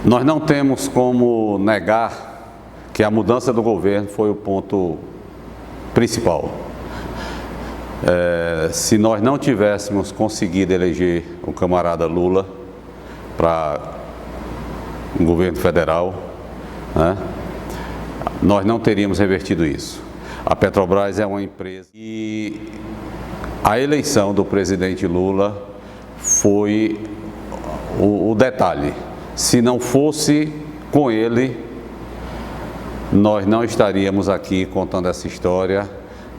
Nós não temos como negar que a mudança do governo foi o ponto principal. Se nós não tivéssemos conseguido eleger o camarada Lula para o governo federal, né, nós não teríamos revertido isso. A Petrobras é uma empresa e a eleição do presidente Lula foi o detalhe. Se não fosse com ele, nós não estaríamos aqui contando essa história,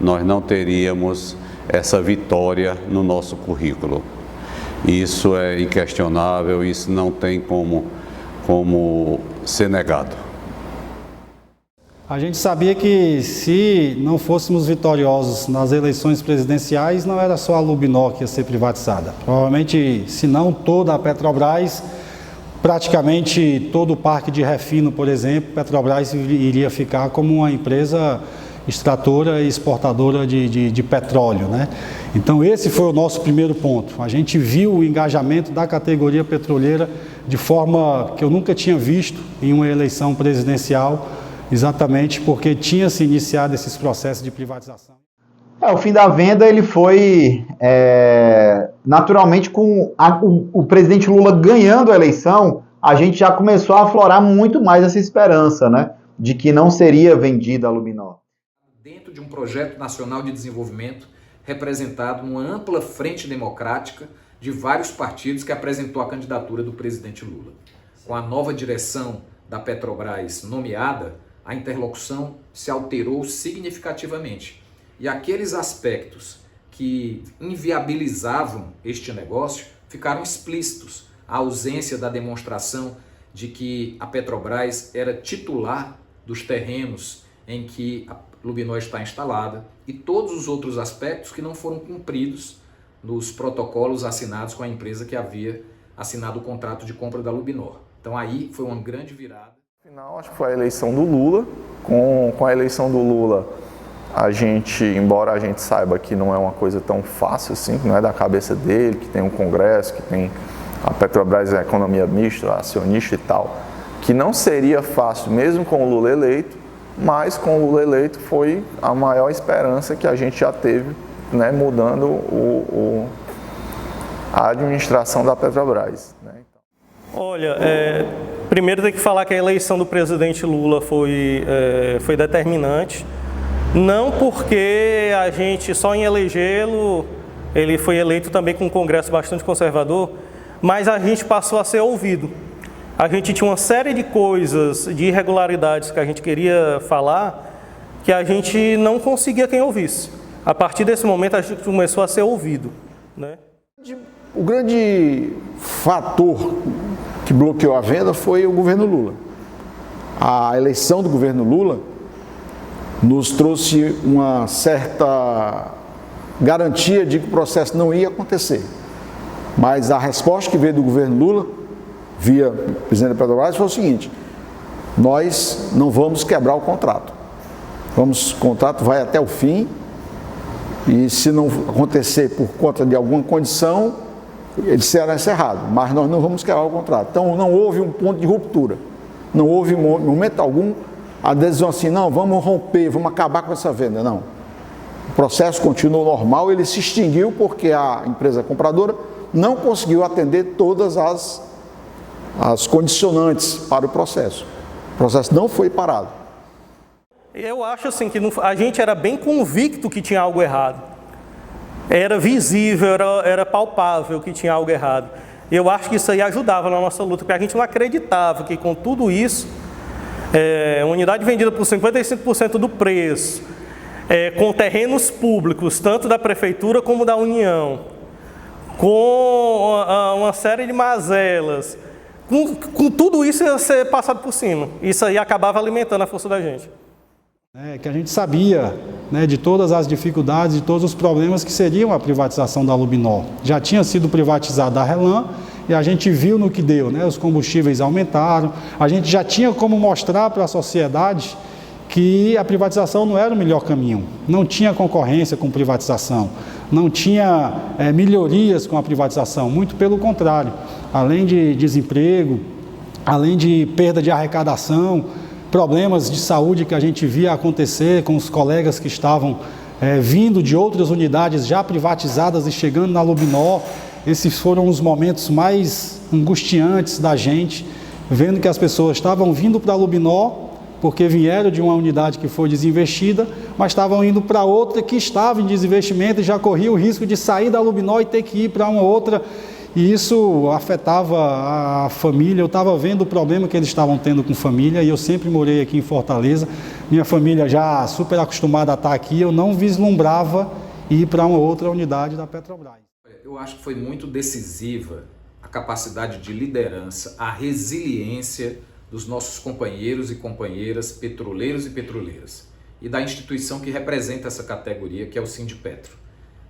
nós não teríamos essa vitória no nosso currículo. Isso é inquestionável, isso não tem como ser negado. A gente sabia que se não fôssemos vitoriosos nas eleições presidenciais, não era só a Lubinor que ia ser privatizada. Provavelmente, se não toda a Petrobras, praticamente todo o parque de refino, por exemplo, Petrobras iria ficar como uma empresa extratora e exportadora de petróleo, né? Então esse foi o nosso primeiro ponto. A gente viu o engajamento da categoria petroleira de forma que eu nunca tinha visto em uma eleição presidencial, exatamente porque tinha se iniciado esses processos de privatização. O fim da venda ele foi naturalmente com o presidente Lula ganhando a eleição, a gente já começou a aflorar muito mais essa esperança, né, de que não seria vendida a Lubinor. Dentro de um projeto nacional de desenvolvimento representado numa ampla frente democrática de vários partidos que apresentou a candidatura do presidente Lula. Com a nova direção da Petrobras nomeada, a interlocução se alterou significativamente. E aqueles aspectos que inviabilizavam este negócio ficaram explícitos. A ausência da demonstração de que a Petrobras era titular dos terrenos em que a Lubinor está instalada e todos os outros aspectos que não foram cumpridos nos protocolos assinados com a empresa que havia assinado o contrato de compra da Lubinor. Então aí foi uma grande virada. No final, acho que foi a eleição do Lula. Com a eleição do Lula, embora a gente saiba que não é uma coisa tão fácil assim, que não é da cabeça dele, que tem um Congresso, que tem a Petrobras, a economia mista, acionista e tal, que não seria fácil mesmo com o Lula eleito, mas com o Lula eleito foi a maior esperança que a gente já teve, né, mudando a administração da Petrobras, né? Olha, primeiro tem que falar que a eleição do presidente Lula foi determinante, não porque a gente só em elegê-lo, ele foi eleito também com um Congresso bastante conservador, mas a gente passou a ser ouvido. A gente tinha uma série de coisas, de irregularidades que a gente queria falar, que a gente não conseguia quem ouvisse. A partir desse momento a gente começou a ser ouvido, né? O grande fator que bloqueou a venda foi o governo Lula. A eleição do governo Lula nos trouxe uma certa garantia de que o processo não ia acontecer. Mas a resposta que veio do governo Lula, via o presidente da Petrobras, foi o seguinte: nós não vamos quebrar o contrato. O contrato vai até o fim e se não acontecer por conta de alguma condição, ele será encerrado, mas nós não vamos quebrar o contrato. Então não houve um ponto de ruptura, não houve em momento algum a decisão assim, não, vamos romper, vamos acabar com essa venda, não. O processo continuou normal, ele se extinguiu porque a empresa compradora não conseguiu atender todas as condicionantes para o processo. O processo não foi parado. Eu acho assim que a gente era bem convicto que tinha algo errado. Era visível, era palpável que tinha algo errado. Eu acho que isso aí ajudava na nossa luta, porque a gente não acreditava que com tudo isso, uma unidade vendida por 55% do preço, com terrenos públicos, tanto da Prefeitura como da União, com uma série de mazelas, com tudo isso ia ser passado por cima. Isso aí acabava alimentando a força da gente. Que a gente sabia, né, de todas as dificuldades, de todos os problemas que seriam a privatização da Lubinor. Já tinha sido privatizada a RLAM e a gente viu no que deu, né? Os combustíveis aumentaram, a gente já tinha como mostrar para a sociedade que a privatização não era o melhor caminho, não tinha concorrência com privatização, não tinha melhorias com a privatização, muito pelo contrário, além de desemprego, além de perda de arrecadação, problemas de saúde que a gente via acontecer com os colegas que estavam vindo de outras unidades já privatizadas e chegando na Lubinó. Esses foram os momentos mais angustiantes da gente, vendo que as pessoas estavam vindo para a Lubinó, porque vieram de uma unidade que foi desinvestida, mas estavam indo para outra que estava em desinvestimento e já corria o risco de sair da Lubinó e ter que ir para uma outra, e isso afetava a família. Eu estava vendo o problema que eles estavam tendo com família, e eu sempre morei aqui em Fortaleza, minha família já super acostumada a estar aqui, eu não vislumbrava ir para uma outra unidade da Petrobras. Eu acho que foi muito decisiva a capacidade de liderança, a resiliência dos nossos companheiros e companheiras petroleiros e petroleiras e da instituição que representa essa categoria, que é o Sindipetro.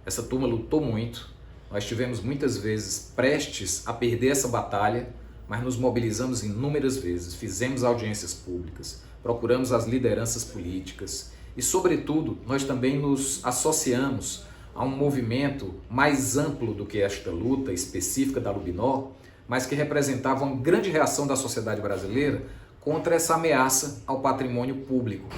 Essa turma lutou muito, nós estivemos muitas vezes prestes a perder essa batalha, mas nos mobilizamos inúmeras vezes, fizemos audiências públicas, procuramos as lideranças políticas e, sobretudo, nós também nos associamos a um movimento mais amplo do que esta luta específica da Lubinó, mas que representava uma grande reação da sociedade brasileira contra essa ameaça ao patrimônio público,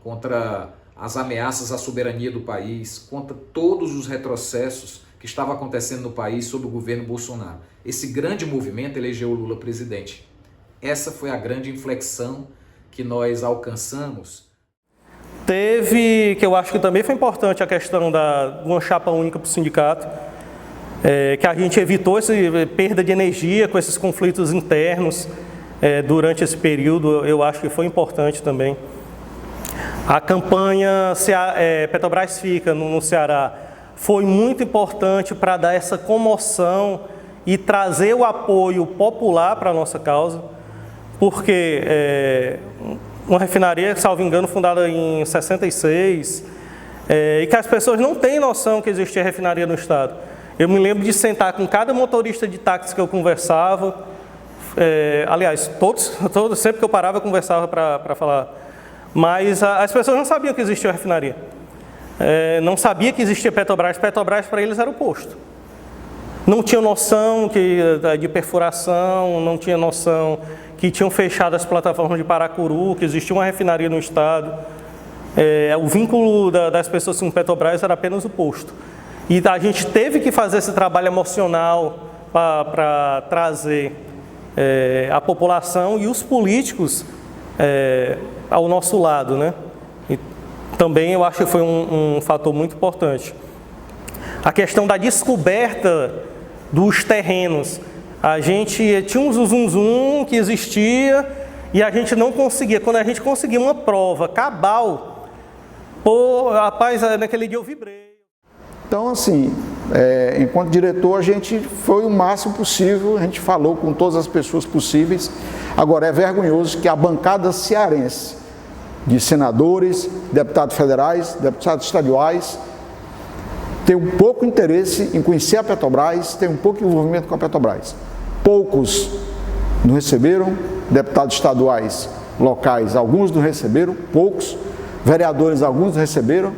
contra as ameaças à soberania do país, contra todos os retrocessos que estavam acontecendo no país sob o governo Bolsonaro. Esse grande movimento elegeu o Lula presidente. Essa foi a grande inflexão que nós alcançamos. Teve, que eu acho que também foi importante, a questão de uma chapa única para o sindicato, que a gente evitou essa perda de energia com esses conflitos internos durante esse período. Eu acho que foi importante também. A campanha Petrobras Fica no Ceará foi muito importante para dar essa comoção e trazer o apoio popular para a nossa causa, porque uma refinaria, salvo engano, fundada em 66, e que as pessoas não têm noção que existia refinaria no estado. Eu me lembro de sentar com cada motorista de táxi que eu conversava, aliás, todos, sempre que eu parava eu conversava para falar, mas as pessoas não sabiam que existia refinaria, não sabia que existia Petrobras. Petrobras para eles era o posto. Não tinha noção de perfuração, não tinha noção que tinham fechado as plataformas de Paracuru, que existia uma refinaria no estado. O vínculo das pessoas com Petrobras era apenas o posto. E a gente teve que fazer esse trabalho emocional para trazer a população e os políticos ao nosso lado, né? E também eu acho que foi um fator muito importante. A questão da descoberta dos terrenos. A gente tinha um zum que existia e a gente não conseguia. Quando a gente conseguia uma prova cabal, rapaz, naquele dia eu vibrei. Então, assim, enquanto diretor, a gente foi o máximo possível, a gente falou com todas as pessoas possíveis. Agora, é vergonhoso que a bancada cearense, de senadores, deputados federais, deputados estaduais, tem um pouco interesse em conhecer a Petrobras, tem um pouco envolvimento com a Petrobras. Poucos não receberam, deputados estaduais locais, alguns não receberam, poucos, vereadores, alguns não receberam,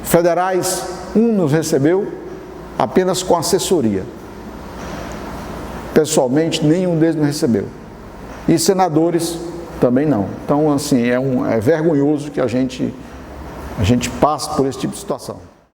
federais, um nos recebeu, apenas com assessoria. Pessoalmente, nenhum deles não recebeu. E senadores também não. Então, assim, é vergonhoso que a gente passe por esse tipo de situação.